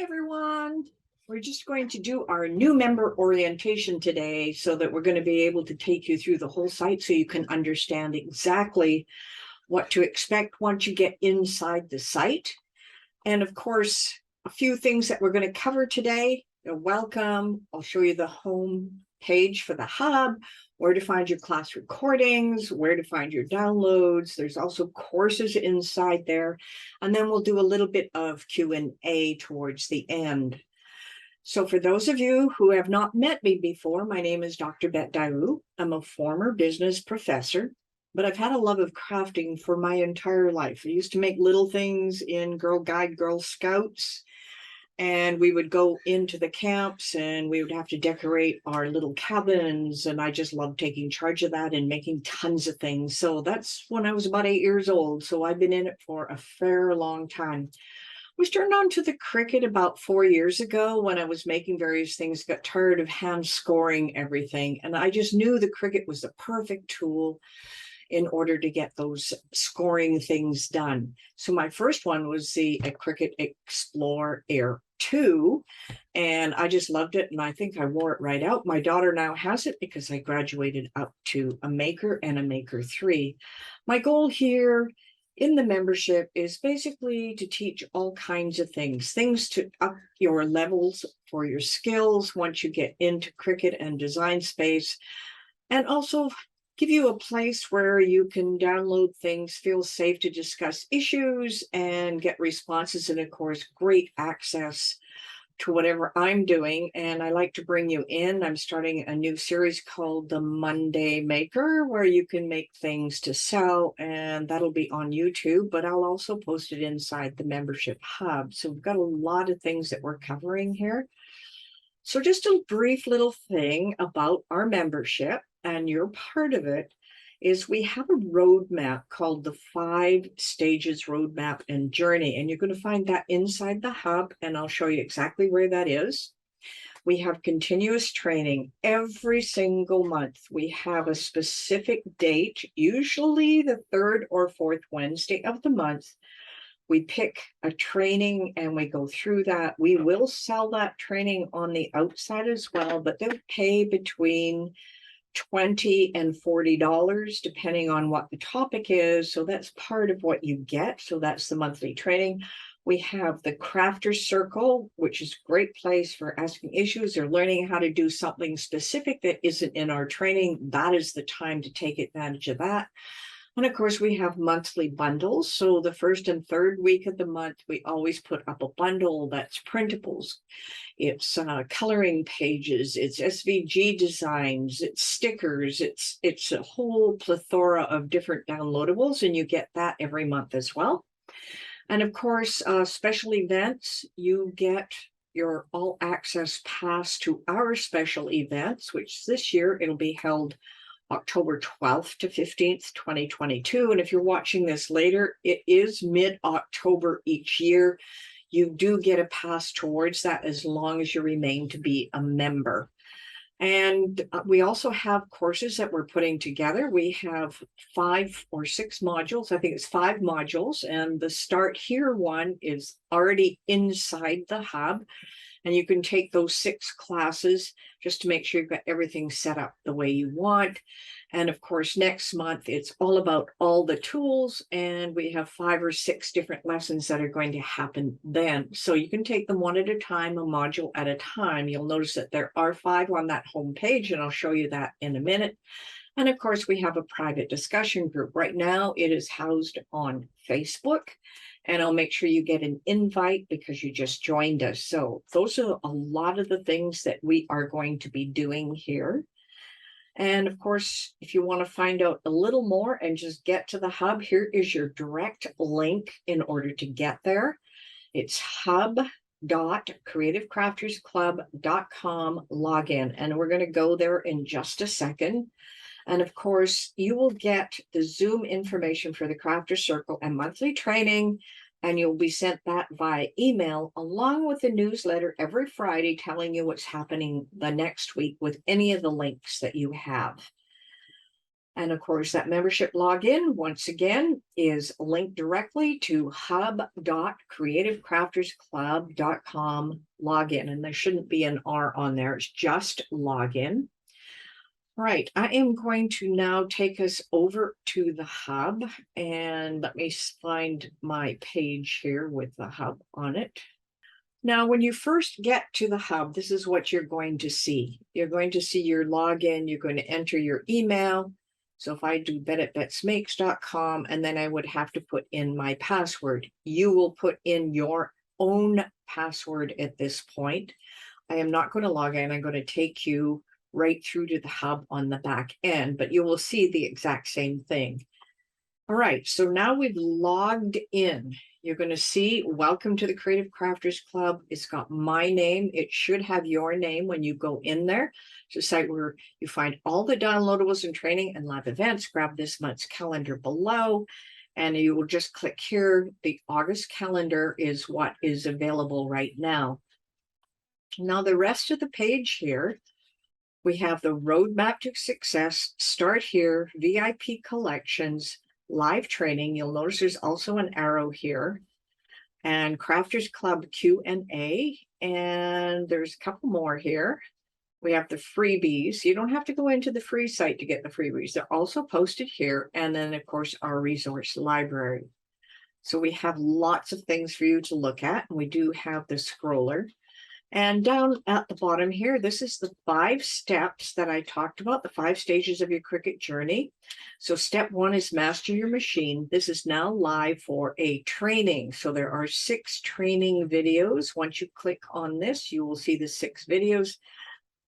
Everyone. We're just going to do our new member orientation today so that we're going to be able to take you through the whole site so you can understand exactly what to expect once you get inside the site. And of course, a few things that we're going to cover today. Welcome. I'll show you the home page for the hub, where to find your class recordings, where to find your downloads. There's also courses inside there. And then we'll do a little bit of Q&A towards the end. So for those of you who have not met me before, my name is Dr. Bet Daou. I'm a former business professor, but I've had a love of crafting for my entire life. I used to make little things in Girl Guide, Girl Scouts, and we would go into the camps and we would have to decorate our little cabins. And I just loved taking charge of that and making tons of things. So that's when I was about 8 years old. So I've been in it for a fair long time. We turned on to the Cricut about 4 years ago when I was making various things, got tired of hand scoring everything. And I just knew the Cricut was the perfect tool in order to get those scoring things done. So my first one was the Cricut Explore Air 2, and I just loved it, and I think I wore it right out. My daughter now has it because I graduated up to a Maker and a Maker 3. My goal here in the membership is basically to teach all kinds of things to up your levels for your skills once you get into Cricut and Design Space, and also give you a place where you can download things, feel safe to discuss issues, and get responses, and of course, great access to whatever I'm doing. And I like to bring you in. I'm starting a new series called The Monday Maker, where you can make things to sell, and that'll be on YouTube, but I'll also post it inside the membership hub. So we've got a lot of things that we're covering here. So just a brief little thing about our membership, and you're part of it, is we have a roadmap called the 5 Stages Roadmap and Journey, and you're going to find that inside the hub, and I'll show you exactly where that is. We have continuous training every single month. We have a specific date, usually the 3rd or 4th Wednesday of the month. We pick a training and we go through that. We will sell that training on the outside as well, but they'll pay between $20 and $40 depending on what the topic is. So that's part of what you get. So that's the monthly training. We have the Crafter Circle, which is a great place for asking issues or learning how to do something specific that isn't in our training. That is the time to take advantage of that. And of course, we have monthly bundles. So the 1st and 3rd week of the month, we always put up a bundle that's printables. It's coloring pages, it's SVG designs, it's stickers, it's a whole plethora of different downloadables, and you get that every month as well. And of course, special events, you get your all access pass to our special events, which this year it'll be held October 12th to 15th, 2022. And if you're watching this later, it is mid-October each year. You do get a pass towards that as long as you remain to be a member. And we also have courses that we're putting together. We have 5 or 6 modules. I think it's 5 modules. And the Start Here one is already inside the hub. And you can take those 6 classes just to make sure you've got everything set up the way you want. And of course, next month, it's all about all the tools. And we have 5 or 6 different lessons that are going to happen then. So you can take them one at a time, a module at a time. You'll notice that there are 5 on that home page, and I'll show you that in a minute. And of course, we have a private discussion group. Right now, it is housed on Facebook. And I'll make sure you get an invite because you just joined us. So those are a lot of the things that we are going to be doing here. And of course, if you want to find out a little more and just get to the hub, here is your direct link in order to get there. It's hub.creativecraftersclub.com login. And we're going to go there in just a second. And of course, you will get the Zoom information for the Crafter Circle and monthly training, and you'll be sent that via email along with a newsletter every Friday telling you what's happening the next week with any of the links that you have. And of course, that membership login, once again, is linked directly to hub.creativecraftersclub.com login. And there shouldn't be an R on there. It's just login. Right, I am going to now take us over to the hub, and let me find my page here with the hub on it. Now, when you first get to the hub, this is what you're going to see. You're going to see your login. You're going to enter your email. So if I do bet@betsmakes.com, and then I would have to put in my password. You will put in your own password at this point. I am not going to log in. I'm going to take you right through to the hub on the back end, but you will see the exact same thing. All right, so now we've logged in. You're going to see, welcome to the Creative Crafters Club. It's got my name. It should have your name when you go in there. It's a site where you find all the downloadables and training and live events. Grab this month's calendar below, and you will just click here. The August calendar is what is available right now. Now, the rest of the page here, we have the roadmap to success, start here, VIP collections, live training. You'll notice there's also an arrow here, and Crafters Club Q&A, and there's a couple more here. We have the freebies. You don't have to go into the free site to get the freebies. They're also posted here, and then of course our resource library. So we have lots of things for you to look at, and we do have the scroller. And down at the bottom here, this is the 5 steps that I talked about, the 5 stages of your Cricut journey. So step 1 is master your machine. This is now live for a training. So there are 6 training videos. Once you click on this, you will see the 6 videos.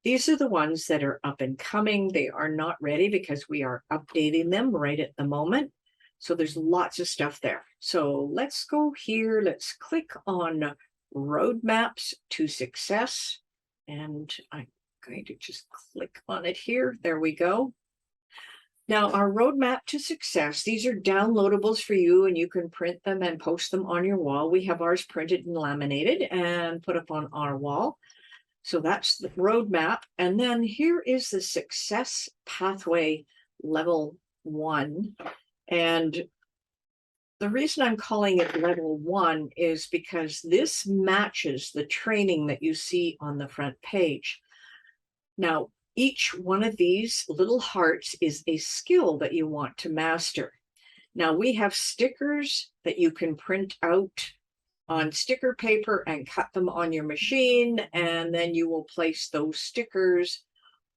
These are the ones that are up and coming. They are not ready because we are updating them right at the moment. So there's lots of stuff there. So let's go here. Let's click on roadmaps to success, and I'm going to just click on it here. There we go. Now, our roadmap to success, these are downloadables for you, and you can print them and post them on your wall. We have ours printed and laminated and put up on our wall. So that's the roadmap. And then here is the success pathway level 1. And the reason I'm calling it level 1 is because this matches the training that you see on the front page. Now, each one of these little hearts is a skill that you want to master. Now, we have stickers that you can print out on sticker paper and cut them on your machine, and then you will place those stickers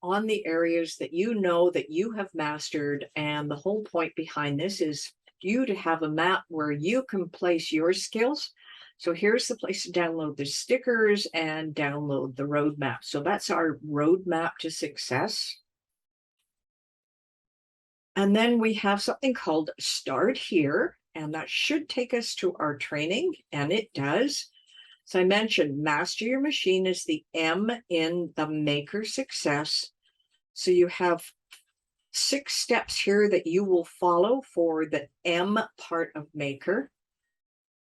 on the areas that you know that you have mastered. And the whole point behind this is you to have a map where you can place your skills. So here's the place to download the stickers and download the roadmap. So that's our roadmap to success. And then we have something called Start Here, and that should take us to our training, and it does. So I mentioned master your machine is the M in the maker success. So you have 6 steps here that you will follow for the M part of maker.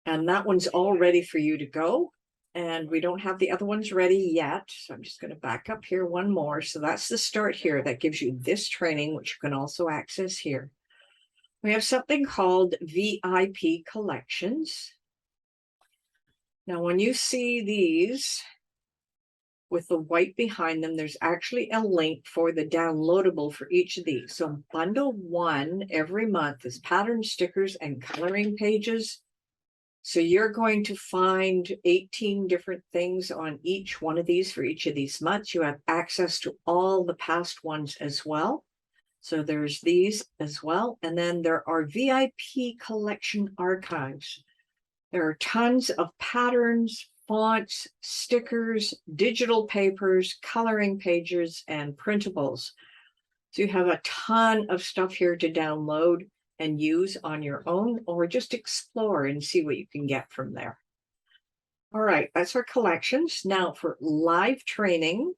And that one's all ready for you to go. And we don't have the other ones ready yet. So I'm just going to back up here one more. So that's the start here. That gives you this training, which you can also access here. We have something called VIP collections. Now, when you see these with the white behind them, there's actually a link for the downloadable for each of these. So bundle 1 every month is pattern stickers and coloring pages. So you're going to find 18 different things on each one of these for each of these months. You have access to all the past ones as well. So there's these as well. And then there are VIP collection archives. There are tons of patterns, fonts, stickers, digital papers, coloring pages, and printables. So you have a ton of stuff here to download and use on your own, or just explore and see what you can get from there. All right, that's our collections. Now for live training,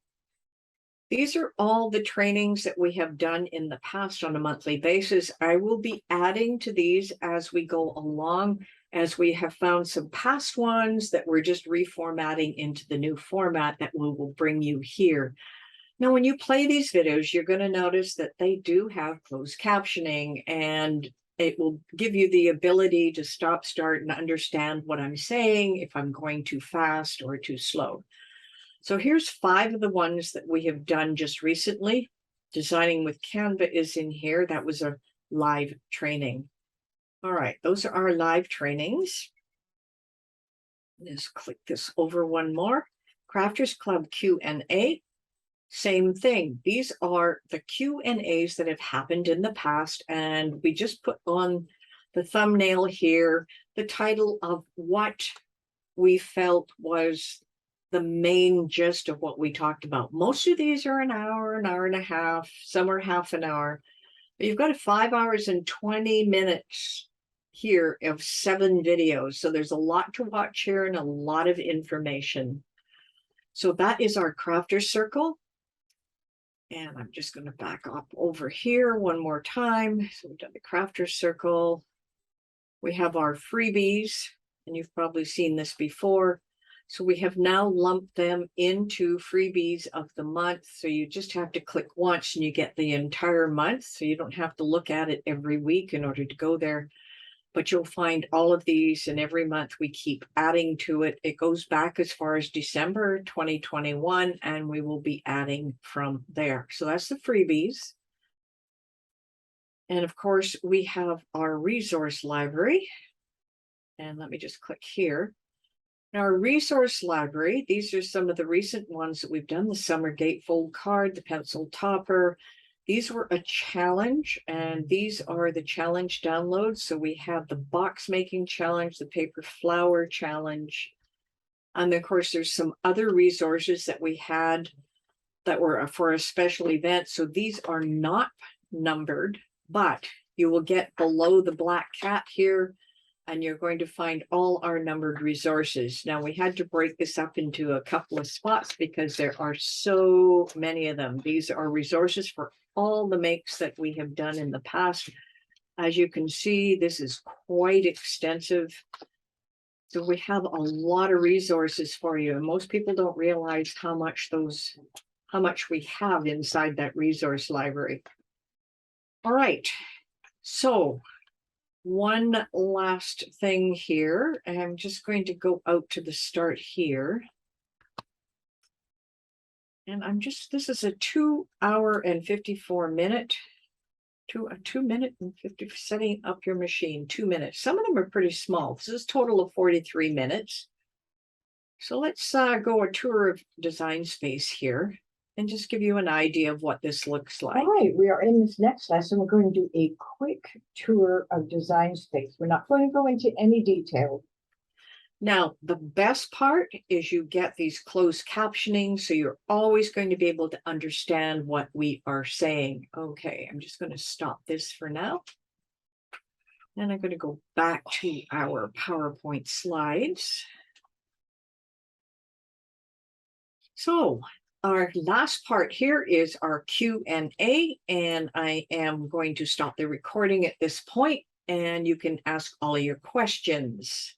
these are all the trainings that we have done in the past on a monthly basis. I will be adding to these as we go along, as we have found some past ones that we're just reformatting into the new format that we will bring you here. Now, when you play these videos, you're going to notice that they do have closed captioning, and it will give you the ability to stop, start, and understand what I'm saying, if I'm going too fast or too slow. So here's 5 of the ones that we have done just recently. Designing with Canva is in here. That was a live training. All right, those are our live trainings. Just click this over one more. Crafters Club Q&A. Same thing. These are the Q&As that have happened in the past, and we just put on the thumbnail here the title of what we felt was the main gist of what we talked about. Most of these are an hour and a half, some are half an hour, but you've got 5 hours and 20 minutes here of 7 videos. So there's a lot to watch here and a lot of information. So that is our crafter circle. And I'm just going to back up over here one more time. So we've done the crafter circle. We have our freebies, and you've probably seen this before. So we have now lumped them into freebies of the month. So you just have to click once and you get the entire month. So you don't have to look at it every week in order to go there. But you'll find all of these, and every month we keep adding to it. It goes back as far as December 2021, and we will be adding from there. So that's the freebies. And of course, we have our resource library. And let me just click here. Now, our resource library, these are some of the recent ones that we've done. The summer gatefold card, the pencil topper. These were a challenge, and these are the challenge downloads. So we have the box making challenge, the paper flower challenge. And of course, there's some other resources that we had that were for a special event. So these are not numbered, but you will get below the black cat here, and you're going to find all our numbered resources. Now, we had to break this up into a couple of spots because there are so many of them. These are resources for all the makes that we have done in the past. As you can see, this is quite extensive. So we have a lot of resources for you, and most people don't realize how much we have inside that resource library. All right, so one last thing here. I'm just going to go out to the start here. And this is a 2 hour and 54 minute, 2 minute and 50, setting up your machine, 2 minutes. Some of them are pretty small. This is a total of 43 minutes. So let's go a tour of Design Space here and just give you an idea of what this looks like. All right, we are in this next lesson. We're going to do a quick tour of Design Space. We're not going to go into any detail. Now, the best part is you get these closed captioning, so you're always going to be able to understand what we are saying. Okay, I'm just going to stop this for now. And I'm going to go back to our PowerPoint slides. So our last part here is our Q&A, and I am going to stop the recording at this point, and you can ask all your questions.